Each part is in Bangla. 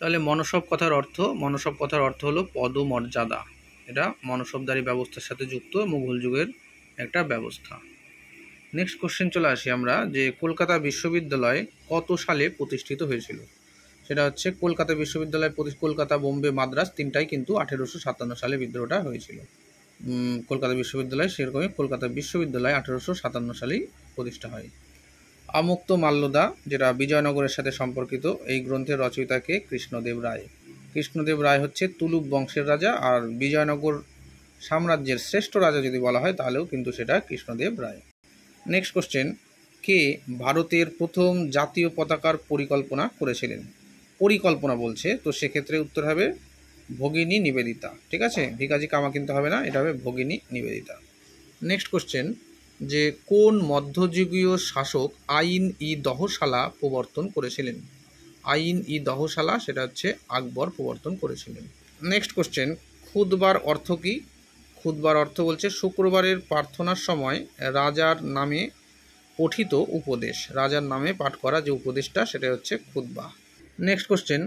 তাহলে মনসব কথার অর্থ হলো পদমর্যাদা। এটা মনসবদারি ব্যবস্থার সাথে যুক্ত মুঘল যুগের একটা ব্যবস্থা। নেক্সট কোশ্চেন চলে আসি আমরা, যে কলকাতা বিশ্ববিদ্যালয় কত সালে প্রতিষ্ঠিত হয়েছিল। সেটা হচ্ছে কলকাতা বিশ্ববিদ্যালয়, কলকাতা, বোম্বে, মাদ্রাজ তিনটাই কিন্তু 1857 সালে বিদ্রোহটা হয়েছিল। কলকাতা বিশ্ববিদ্যালয় সেরকমই কলকাতা বিশ্ববিদ্যালয় 1857 সালেই প্রতিষ্ঠা হয়। আমুক্ত মাল্যদা, যেটা বিজয়নগরের সাথে সম্পর্কিত, এই গ্রন্থের রচয়িতাকে কৃষ্ণদেব রায়। কৃষ্ণদেব রায় হচ্ছে তুলুক বংশের রাজা, আর বিজয়নগর সাম্রাজ্যের শ্রেষ্ঠ রাজা যদি বলা হয় তাহলেও কিন্তু সেটা কৃষ্ণদেব রায়। নেক্সট কোশ্চেন, কে ভারতের প্রথম জাতীয় পতাকার পরিকল্পনা করেছিলেন? পরিকল্পনা বলছে, তো সেক্ষেত্রে উত্তর হবে ভগিনী নিবেদিতা। ঠিক আছে, ভিকাজি কামা কিন্তু হবে না, এটা হবে ভগিনী নিবেদিতা। নেক্সট কোশ্চেন, যে কোন মধ্যযুগীয় শাসক আইন ই দহশালা প্রবর্তন করেছিলেন? আইন ই দহশালা সেটা হচ্ছে আকবর প্রবর্তন করেছিলেন। নেক্সট কোশ্চেন, খুতবার অর্থ কী? খুতবার অর্থ বলছে শুক্রবারের প্রার্থনার সময় রাজার নামে পঠিত উপদেশ, রাজার নামে পাঠ করা যে উপদেশটা সেটা হচ্ছে খুতবা। নেক্সট কোশ্চেন,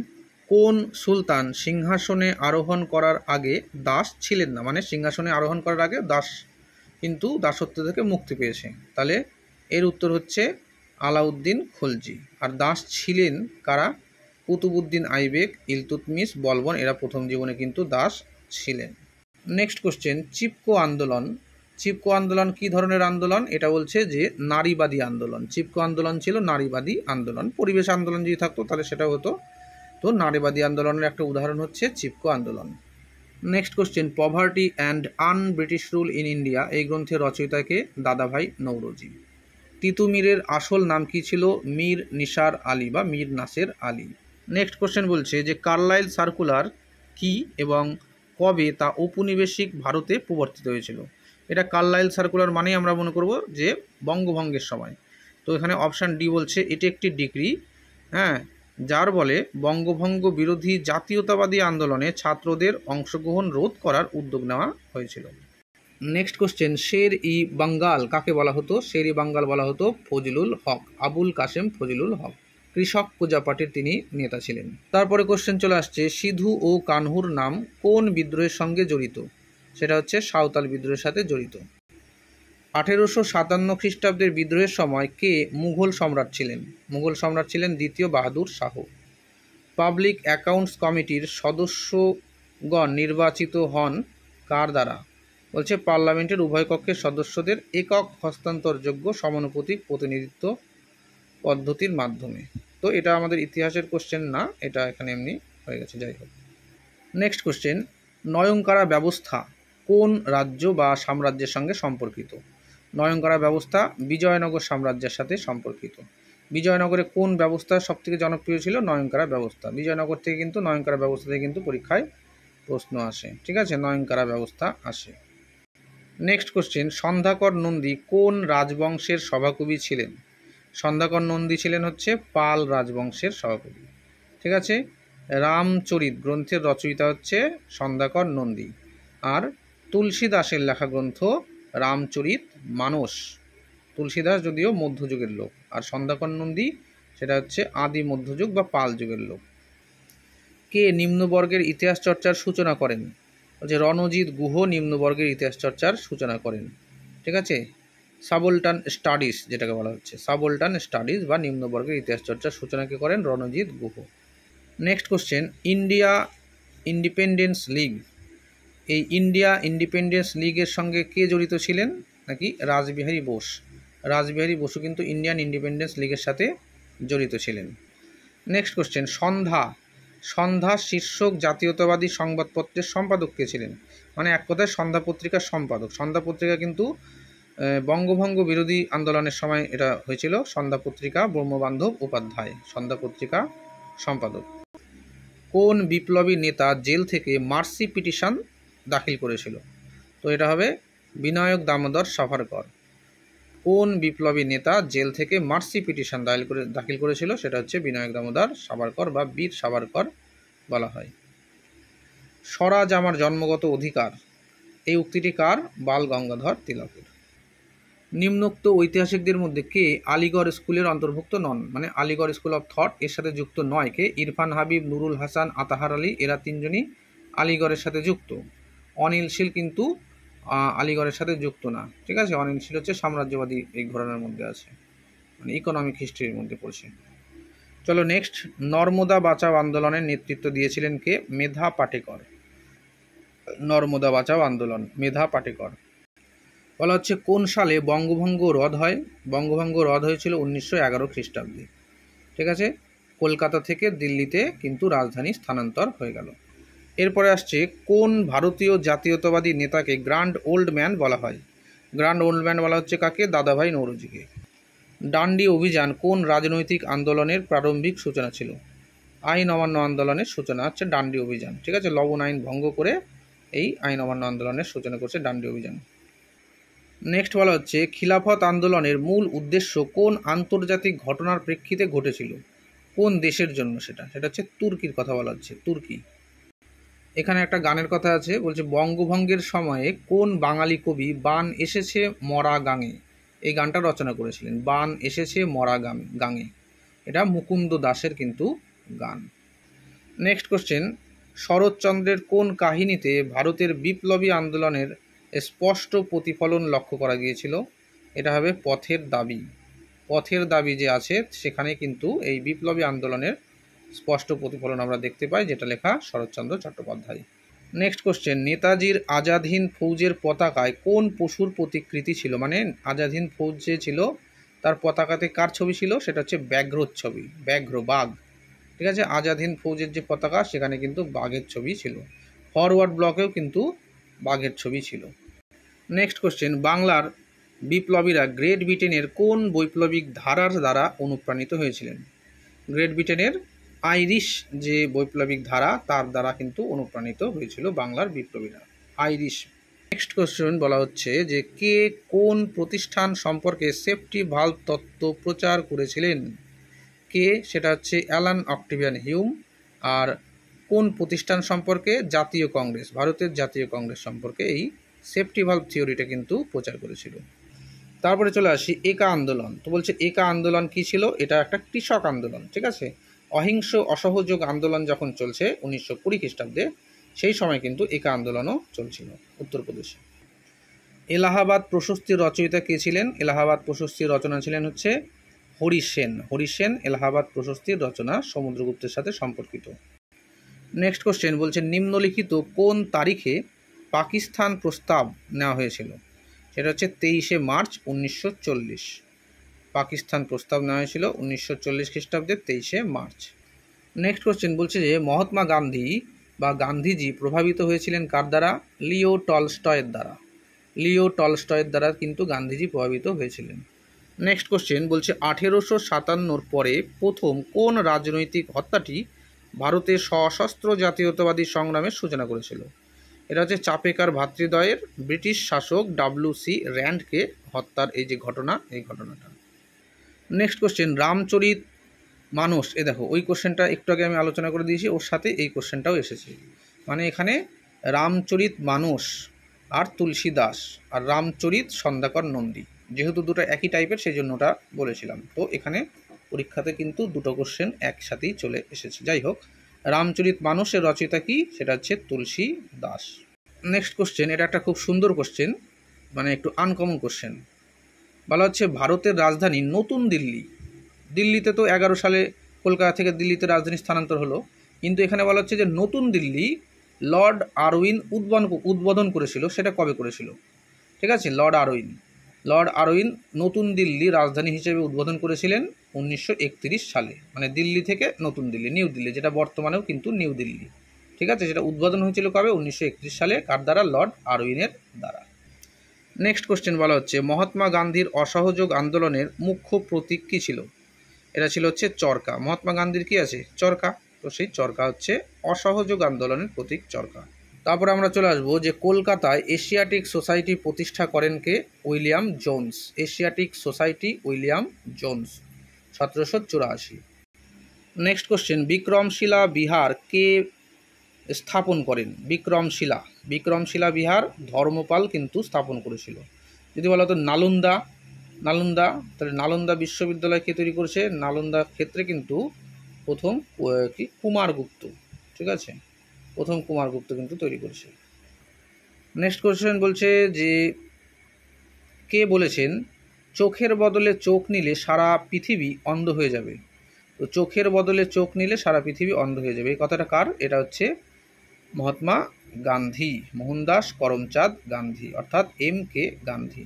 কোন সুলতান সিংহাসনে আরোহণ করার আগে দাস ছিলেন না? মানে সিংহাসনে আরোহণ করার আগে দাস কিন্তু দাসত্ব থেকে মুক্তি পেয়েছে। তাহলে এর উত্তর হচ্ছে আলাউদ্দিন খলজি। আর দাস ছিলেন কারা? কুতুবুদ্দিন আইবেক, ইলতুৎমিশ, বলবন, এরা প্রথম জীবনে কিন্তু দাস ছিলেন। নেক্সট কোশ্চেন, চিপকো আন্দোলন। চিপকো আন্দোলন কী ধরনের আন্দোলন? এটা বলছে যে নারীবাদী আন্দোলন। চিপকো আন্দোলন ছিল নারীবাদী আন্দোলন। পরিবেশ আন্দোলন যদি থাকতো তাহলে সেটাও হতো, তো নারীবাদী আন্দোলনের একটা উদাহরণ হচ্ছে চিপকো আন্দোলন। Next question, poverty and An British rule in India, এই গ্রন্থের রচয়িতাকে দাদাভাই নৌরোজি। তিতুমিরের আসল নাম কি ছিল? মীর নিসার আলী বা মীর নাসের আলী। নেক্সট কোশ্চেন বলছে যে কার্লাইল সার্কুলার কি এবং কবে তা ঔপনিবেশিক ভারতে প্রবর্তিত হয়েছিল? এটা কার্লাইল সার্কুলার মানেই আমরা মনে করব যে বঙ্গভঙ্গের সময়। তো এখানে অপশান ডি বলছে এটি একটি ডিক্রি, হ্যাঁ, যার বলে বঙ্গভঙ্গ বিরোধী জাতীয়তাবাদী আন্দোলনে ছাত্রদের অংশগ্রহণ রোধ করার উদ্যোগ নেওয়া হয়েছিল। নেক্সট কোশ্চেন, শের ই বাঙ্গাল কাকে বলা হতো? শের ই বাঙ্গাল বলা হতো ফজলুল হক, আবুল কাসেম ফজলুল হক। কৃষক প্রজা পার্টির তিনি নেতা ছিলেন। তারপরে কোশ্চেন চলে আসছে, সিধু ও কানহুর নাম কোন বিদ্রোহের সঙ্গে জড়িত? সেটা হচ্ছে সাঁওতাল বিদ্রোহের সাথে জড়িত। 1857 খ্রিস্টাব্দের বিদ্রোহের সময় কে মুঘল সম্রাট ছিলেন? মুঘল সম্রাট ছিলেন দ্বিতীয় বাহাদুর শাহ। পাবলিক অ্যাকাউন্টস কমিটির সদস্যগণ নির্বাচিত হন কার দ্বারা? বলছে পার্লামেন্টের উভয় কক্ষের সদস্যদের একক হস্তান্তরযোগ্য সমানুপাতিক প্রতিনিধিত্ব পদ্ধতির মাধ্যমে। তো এটা আমাদের ইতিহাসের কোশ্চেন না, এটা এখানে এমনি হয়ে গেছে, যাই হোক। নেক্সট কোশ্চেন, নয়নকাড়া ব্যবস্থা কোন রাজ্য বা সাম্রাজ্যের সঙ্গে সম্পর্কিত? নয়নকাড়া ব্যবস্থা বিজয়নগর সাম্রাজ্যের সাথে সম্পর্কিত। বিজয়নগরে কোন ব্যবস্থা সবথেকে জনপ্রিয় ছিল? নয়নকাড়া ব্যবস্থা। বিজয়নগর থেকে কিন্তু নয়নকাড়া ব্যবস্থা থেকে কিন্তু পরীক্ষায় প্রশ্ন আসে। ঠিক আছে, নয়নকাড়া ব্যবস্থা আসে। নেক্সট কোশ্চেন, সন্ধ্যাকর নন্দী কোন রাজবংশের সভাকবি ছিলেন? সন্ধ্যাকর নন্দী ছিলেন হচ্ছে পাল রাজবংশের সভাকবি। ঠিক আছে, রামচরিত গ্রন্থের রচয়িতা হচ্ছে সন্ধ্যাকর নন্দী। আর তুলসীদাসের লেখা গ্রন্থ রামচরিত মানস। তুলসীদাস যদিও মধ্যযুগের লোক, আর সন্ধ্যাকর নন্দী সেটা হচ্ছে আদি মধ্যযুগ বা পাল যুগের লোক। কে নিম্নবর্গের ইতিহাস চর্চার সূচনা করেন? যে রণজিৎ গুহ নিম্নবর্গের ইতিহাস চর্চার সূচনা করেন। ঠিক আছে, সাবলটান স্টাডিজ যেটাকে বলা হচ্ছে, সাবলটান স্টাডিজ বা নিম্নবর্গের ইতিহাস চর্চার সূচনাকে করেন Ranajit Guha. Next question, India Independence League, এই ইন্ডিয়া ইন্ডিপেন্ডেন্স লিগের সঙ্গে কে জড়িত ছিলেন? নাকি রাসবিহারী বোস। রাসবিহারী বসু কিন্তু ইন্ডিয়ান ইন্ডিপেন্ডেন্স লিগের সাথে জড়িত ছিলেন। নেক্সট কোশ্চেন, সন্ধ্যা শীর্ষক জাতীয়তাবাদী সংবাদপত্রের সম্পাদক কে ছিলেন? মানে এক কথায় সন্ধ্যা পত্রিকার সম্পাদক। সন্ধ্যা পত্রিকা কিন্তু বঙ্গভঙ্গ বিরোধী আন্দোলনের সময় এটা হয়েছিল। সন্ধ্যা পত্রিকা ব্রহ্মবান্ধব উপাধ্যায় সন্ধ্যা পত্রিকা সম্পাদক। কোন বিপ্লবী নেতা জেল থেকে মার্সি পিটিশন দাখিল করেছিল? তো এটা হবে বিনায়ক দামোদর সাভারকর। কোন বিপ্লবী নেতা জেল থেকে মার্সি পিটিশন দাখিল করেছিল? সেটা হচ্ছে বিনায়ক দামোদর সাভারকর বা বীর সাভারকর বলা হয়। স্বরাজ আমার জন্মগত অধিকার, এই উক্তিটি কার? বাল গঙ্গাধর তিলকের। নিম্নোক্ত ঐতিহাসিকদের মধ্যে কে আলিগড় স্কুলের অন্তর্ভুক্ত নন, মানে আলিগড় স্কুল অফ থট এর সাথে যুক্ত নয় কে? ইরফান হাবিব, নুরুল হাসান, আতাহার আলী, এরা তিনজনই আলিগড়ের সাথে যুক্ত। অনিল শীল কিন্তু আলিগড়ের সাথে যুক্ত না, ঠিক আছে। অনিল শীল হচ্ছে সাম্রাজ্যবাদী এই ঘরানার মধ্যে আছে, মানে ইকোনমিক হিস্ট্রির মধ্যে পড়ছে। চলো নেক্সট, নর্মদা বাঁচাও আন্দোলনের নেতৃত্ব দিয়েছিলেন কে? মেধা পাটেকর। নর্মদা বাঁচাও আন্দোলন, মেধা পাটেকর। বলা হচ্ছে কোন সালে বঙ্গভঙ্গ রদ হয়? বঙ্গভঙ্গ রদ হয়েছিল 1911 খ্রিস্টাব্দে, ঠিক আছে। কলকাতা থেকে দিল্লিতে কিন্তু রাজধানী স্থানান্তর হয়ে গেল। এরপরে আসছে কোন ভারতীয় জাতীয়তাবাদী নেতাকে গ্র্যান্ড ওল্ড ম্যান বলা হয়? গ্র্যান্ড ওল্ড ম্যান বলা হচ্ছে কাকে? দাদাভাই নৌরোজিকে। ডান্ডি অভিযান কোন রাজনৈতিক আন্দোলনের প্রারম্ভিক সূচনা ছিল? আইন অমান্য আন্দোলনের সূচনা হচ্ছে ডান্ডি অভিযান, ঠিক আছে। লবণ আইন ভঙ্গ করে এই আইন অমান্য আন্দোলনের সূচনা করছে ডান্ডি অভিযান। নেক্সট বলা হচ্ছে খিলাফত আন্দোলনের মূল উদ্দেশ্য কোন আন্তর্জাতিক ঘটনার প্রেক্ষিতে ঘটেছিল? কোন দেশের জন্য সেটা? সেটা হচ্ছে তুর্কির কথা বলা হচ্ছে, তুর্কি। এখানে একটা গানের কথা আছে, বলছে বঙ্গভঙ্গের সময়ে কোন বাঙালি কবি বান এসেছে মরা গাঙে, এই গানটা রচনা করেছিলেন। বান এসেছে মরা গাঙে, এটা মুকুন্দ দাসের কিন্তু গান। নেক্সট কোশ্চেন, শরৎচন্দ্রের কোন কাহিনীতে ভারতের বিপ্লবী আন্দোলনের স্পষ্ট প্রতিফলন লক্ষ্য করা গিয়েছিল? এটা হবে পথের দাবি। পথের দাবি যে আছে সেখানে কিন্তু এই বিপ্লবী আন্দোলনের স্পষ্ট প্রতিফলন আমরা দেখতে পাই, যেটা লেখা শরৎচন্দ্র চট্টোপাধ্যায়। নেক্সট কোশ্চেন, নেতাজির আজাদ হিন্দ ফৌজের পতাকায় কোন পশুর প্রতিকৃতি ছিল? মানে আজাদ হিন্দ ফৌজ যে ছিল তার পতাকাতে কার ছবি ছিল? সেটা হচ্ছে ব্যাঘ্রর ছবি, ব্যাঘ্র, বাঘ, ঠিক আছে। আজাদ হিন্দ ফৌজের যে পতাকা সেখানে কিন্তু বাঘের ছবি ছিল। ফরওয়ার্ড ব্লকেও কিন্তু বাঘের ছবি ছিল। নেক্সট কোশ্চেন, বাংলার বিপ্লবীরা গ্রেট ব্রিটেনের কোন বৈপ্লবিক ধারার দ্বারা অনুপ্রাণিত হয়েছিলেন? গ্রেট ব্রিটেনের আইরিশ যে বৈপ্লবিক ধারা তার দ্বারা কিন্তু অনুপ্রাণিত হয়েছিল বাংলার বিপ্লবীরা, আইরিশ। নেক্সট কোশ্চেন বলা হচ্ছে যে কে কোন প্রতিষ্ঠান সম্পর্কে সেফটি ভালভ তত্ত্ব প্রচার করেছিলেন? কে? সেটা হচ্ছে অ্যালান অক্টেভিয়ান হিউম। আর কোন প্রতিষ্ঠান সম্পর্কে? জাতীয় কংগ্রেস, ভারতের জাতীয় কংগ্রেস সম্পর্কে এই সেফটি ভালভ থিওরিটা কিন্তু প্রচার করেছিল। তারপরে চলে আসি একা আন্দোলন। তো বলছে একা আন্দোলন কি ছিল? এটা একটা কৃষক আন্দোলন, ঠিক আছে। অহিংস অসহযোগ আন্দোলন যখন চলছে 1920 খ্রিস্টাব্দে, সেই সময় কিন্তু একা আন্দোলনও চলছিল উত্তরপ্রদেশে। এলাহাবাদ প্রশস্তির রচয়িতা কে ছিলেন? এলাহাবাদ প্রশস্তির রচনা ছিলেন হচ্ছে হরিসেন। হরিসেন এলাহাবাদ প্রশস্তির রচনা সমুদ্রগুপ্তের সাথে সম্পর্কিত। নেক্সট কোশ্চেন বলছে নিম্নলিখিত কোন তারিখে পাকিস্তান প্রস্তাব নেওয়া হয়েছিল? সেটা হচ্ছে 23শে মার্চ 1940। পাকিস্তান প্রস্তাব নেওয়া হয়েছিল 1940 খ্রিস্টাব্দে 23শে মার্চ। নেক্সট কোশ্চেন বলছে যে মহাত্মা গান্ধী বা গান্ধীজি প্রভাবিত হয়েছিলেন কার দ্বারা? লিও টলস্টয়ের দ্বারা। লিও টলস্টয়ের দ্বারা কিন্তু গান্ধীজি প্রভাবিত হয়েছিলেন। নেক্সট কোশ্চেন বলছে 1857 পরে প্রথম কোন রাজনৈতিক হত্যাটি ভারতের সশস্ত্র জাতীয়তাবাদী সংগ্রামের সূচনা করেছিল? এটা হচ্ছে চাপেকার ভ্রাতৃদ্বয়ের ব্রিটিশ শাসক WC র্যান্ডকে হত্যার এই যে ঘটনা, এই ঘটনাটা। নেক্সট কোশ্চেন রামচরিত মানস, এ দেখো ওই কোশ্চেনটা একটু আগে আমি আলোচনা করে দিয়েছি, ওর সাথে এই কোশ্চেনটাও এসেছে। মানে এখানে রামচরিত মানস আর তুলসী দাস আর রামচরিত সন্ধ্যাকর নন্দী, যেহেতু দুটো একই টাইপের সেই জন্য ওটা বলেছিলাম। তো এখানে পরীক্ষাতে কিন্তু দুটো কোশ্চেন একসাথেই চলে এসেছে। যাই হোক, রামচরিত মানসের রচয়িতা কি? সেটা হচ্ছে তুলসী দাস। নেক্সট কোশ্চেন, এটা একটা খুব সুন্দর কোশ্চেন, মানে একটু আনকমন কোশ্চেন। বলা হচ্ছে ভারতের রাজধানী নতুন দিল্লি, দিল্লিতে তো 11 সালে কলকাতা থেকে দিল্লিতে রাজধানী স্থানান্তর হলো, কিন্তু এখানে বলা হচ্ছে যে নতুন দিল্লি লর্ড আরউইন উদ্বোধন করেছিল, সেটা কবে করেছিল? ঠিক আছে, লর্ড আরউইন নতুন দিল্লি রাজধানী হিসেবে উদ্বোধন করেছিলেন 1931 সালে। মানে দিল্লি থেকে নতুন দিল্লি, নিউ দিল্লি, যেটা বর্তমানেও কিন্তু নিউ দিল্লি, ঠিক আছে। সেটা উদ্বোধন হয়েছিল কবে? 1931 সালে। কার দ্বারা? লর্ড আরউইনের দ্বারা। নেক্সট কোশ্চেন বলা হচ্ছে মহাত্মা গান্ধীর অসহযোগ আন্দোলনের মুখ্য প্রতীক কী ছিল? এটা ছিল হচ্ছে চরকা। মহাত্মা গান্ধীর কি আছে? চরকা। তো সেই চরকা হচ্ছে অসহযোগ আন্দোলনের প্রতীক, চরকা। তারপর আমরা চলে আসবো যে কলকাতায় এশিয়াটিক সোসাইটি প্রতিষ্ঠা করেন কে? William Jones. Asiatic Society William Jones, 1784। Next question Vikramshila Vihar কে স্থাপন করেন? বিক্রমশিলা বিহার ধর্মপাল কিন্তু স্থাপন করেছিল। যদি বলা হতো নালন্দা, নালন্দা, তাহলে নালন্দা বিশ্ববিদ্যালয় কে তৈরি করেছে? নালন্দা ক্ষেত্রে কিন্তু প্রথম কুমারগুপ্ত, ঠিক আছে, প্রথম কুমারগুপ্ত কিন্তু তৈরি করেছে। নেক্সট কোশ্চেন বলছে যে কে বলেছেন চোখের বদলে চোখ নিলে সারা পৃথিবী অন্ধ হয়ে যাবে? তো চোখের বদলে চোখ নিলে সারা পৃথিবী অন্ধ হয়ে যাবে, এই কথাটা কার? এটা হচ্ছে মহাত্মা গান্ধী, মোহনদাস করমচাঁদ গান্ধী, অর্থাৎ MK গান্ধী।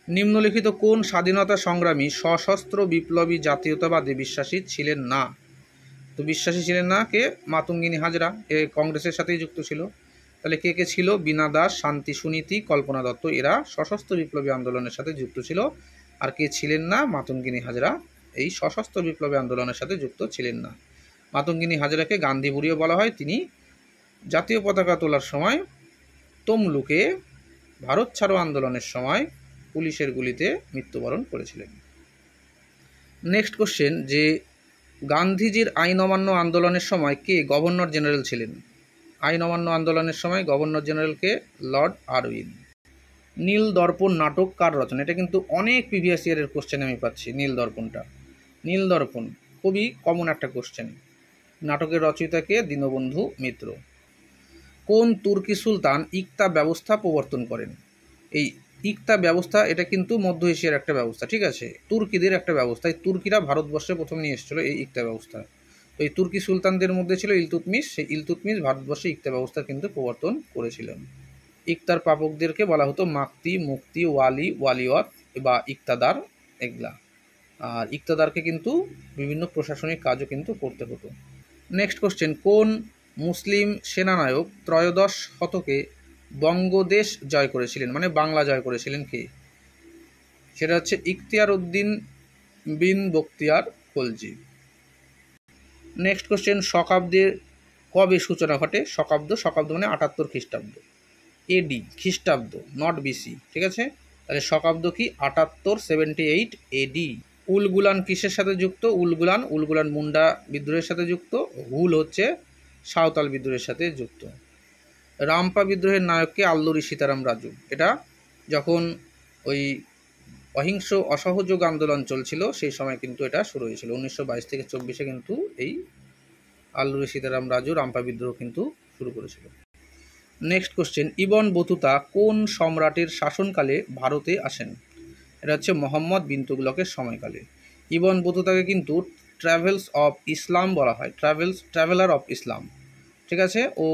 নিম্নলিখিত কোন স্বাধীনতা সংগ্রামী সশস্ত্র বিপ্লবী জাতীয়তাবাদে বিশ্বাসী ছিলেন না? তো বিশ্বাসী ছিলেন না কে? মাতঙ্গিনী হাজরা, এ কংগ্রেসের সাথেই যুক্ত ছিল। তাহলে কে কে ছিল? বীণা দাস, শান্তি সুনীতি, কল্পনা দত্ত, এরা সশস্ত্র বিপ্লবী আন্দোলনের সাথে যুক্ত ছিল। আর কে ছিলেন না? মাতঙ্গিনী হাজরা এই সশস্ত্র বিপ্লবী আন্দোলনের সাথে যুক্ত ছিলেন না। মাতঙ্গিনী হাজরাকে গান্ধী বুড়িও বলা হয়। তিনি জাতীয় পতাকা তোলার সময় তমলুকে ভারত ছাড়ো আন্দোলনের সময় পুলিশের গুলিতে মৃত্যুবরণ করেছিলেন। নেক্সট কোশ্চেন যে গান্ধীজির আইন অমান্য আন্দোলনের সময় কে গভর্নর জেনারেল ছিলেন? আইন অমান্য আন্দোলনের সময় গভর্নর জেনারেলকে? Lord Irwin. নীল দর্পণ নাটক কার রচনা? এটা কিন্তু অনেক প্রিভিয়াস ইয়ারের কোশ্চেন আমি পাচ্ছি। নীল দর্পণটা, নীল দর্পণ খুবই কমন একটা কোশ্চেন। নাটকের রচয়িতা কে? দীনবন্ধু মিত্র। কোন তুর্কি সুলতান ইকতা ব্যবস্থা প্রবর্তন করেন? এই ইকতা ব্যবস্থা এটা কিন্তু মধ্য এশিয়ার একটা ব্যবস্থা, ঠিক আছে, তুর্কিদের একটা ব্যবস্থা। এই তুর্কিরা ভারতবর্ষে প্রথম নিয়ে এসেছিল এই ইকতা ব্যবস্থা। তো এই তুর্কি সুলতানদের মধ্যে ছিল ইলতুৎমিশ। সেই ইলতুৎমিশ ভারতবর্ষে ইকতা ব্যবস্থা কিন্তু প্রবর্তন করেছিলেন। ইকতার প্রাপকদেরকে বলা হতো মাক্তি, মুক্তি, ওয়ালি, ওয়ালিওয়াত বা ইকতাদার, এগুলা। আর ইকতাদারকে কিন্তু বিভিন্ন প্রশাসনিক কাজও কিন্তু করতে হতো। নেক্সট কোশ্চেন, কোন মুসলিম সেনানায়ক ত্রয়োদশ শতকে বঙ্গদেশ জয় করেছিলেন, মানে বাংলা জয় করেছিলেন কে? সেটা হচ্ছে ইখতিয়ার উদ্দিন বিন বখতিয়ার খলজি। নেক্সট কোশ্চেন, শকাব্দের কবে সূচনা ঘটে? শকাব্দ মানে 78 খ্রিস্টাব্দ, এডি খ্রিস্টাব্দ, নট বিসি, ঠিক আছে। তাহলে শকাব্দ কি? 78 এডি। উলগুলান কিসের সাথে যুক্ত? উলগুলান মুন্ডা বিদ্রোহের সাথে যুক্ত। হুল হচ্ছে সাঁওতাল বিদ্রোহের সাথে যুক্ত। রামপা বিদ্রোহের নায়ককে? আল্লুরি সীতারাম রাজু। এটা যখন ওই অহিংস অসহযোগ আন্দোলন চলছিল সেই সময় কিন্তু এটা শুরু হয়েছিল। 1922 থেকে 24 কিন্তু এই আল্লুরি সীতারাম রাজু রামপা বিদ্রোহ কিন্তু শুরু করেছিল। নেক্সট কোশ্চেন, ইবন বতুতা কোন সম্রাটের শাসনকালে ভারতে আসেন? এটা হচ্ছে মোহাম্মদ বিন তুগলকের সময়কালে। ইবন বতুতাকে কিন্তু ট্রাভেলস অফ ইসলাম বলা হয়, ট্রাভেলার অফ ইসলাম, ঠিক আছে। ও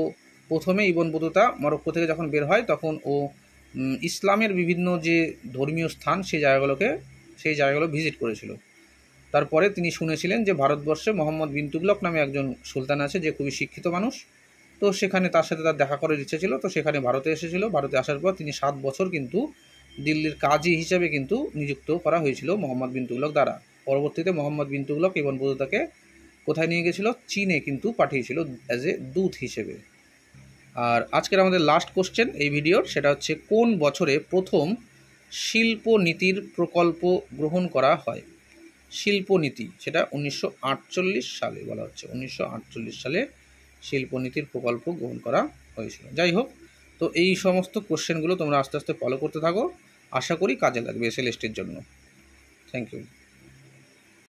প্রথমে ইবন বতুতা মরক্কো থেকে যখন বের হয় তখন ও ইসলামের বিভিন্ন যে ধর্মীয় স্থান সেই জায়গাগুলো ভিজিট করেছিল। তারপরে তিনি শুনেছিলেন যে ভারতবর্ষে মোহাম্মদ বিন তুগলক নামে একজন সুলতান আছে যে খুবই শিক্ষিত মানুষ। তো সেখানে তার সাথে তার দেখা করার ইচ্ছে ছিল। তো সেখানে ভারতে এসেছিল। ভারতে আসার পর তিনি 7 বছর কিন্তু দিল্লির কাজী হিসেবে কিন্তু নিযুক্ত করা হয়েছিল মোহাম্মদ বিন তুগলক দ্বারা। পরবর্তীতে মোহাম্মদ বিন তুগলক ইবন বতুতাকে কোথায় নিয়ে গেছিল? চীনে কিন্তু পাঠিয়েছিল অ্যাজ এ দূত হিসেবে। আর আজকের আমাদের লাস্ট কোশ্চেন এই ভিডিওর, সেটা হচ্ছে কোন বছরে প্রথম শিল্পনীতির প্রকল্প গ্রহণ করা হয়? শিল্পনীতি সেটা 1948 সালে বলা হচ্ছে। 1948 সালে শিল্পনীতির প্রকল্প গ্রহণ করা হয়েছিল। যাই হোক, তো এই সমস্ত কোশ্চেনগুলো তোমরা আস্তে আস্তে ফলো করতে থাকো। আশা করি কাজে লাগবে SLSTর জন্য। Thank you.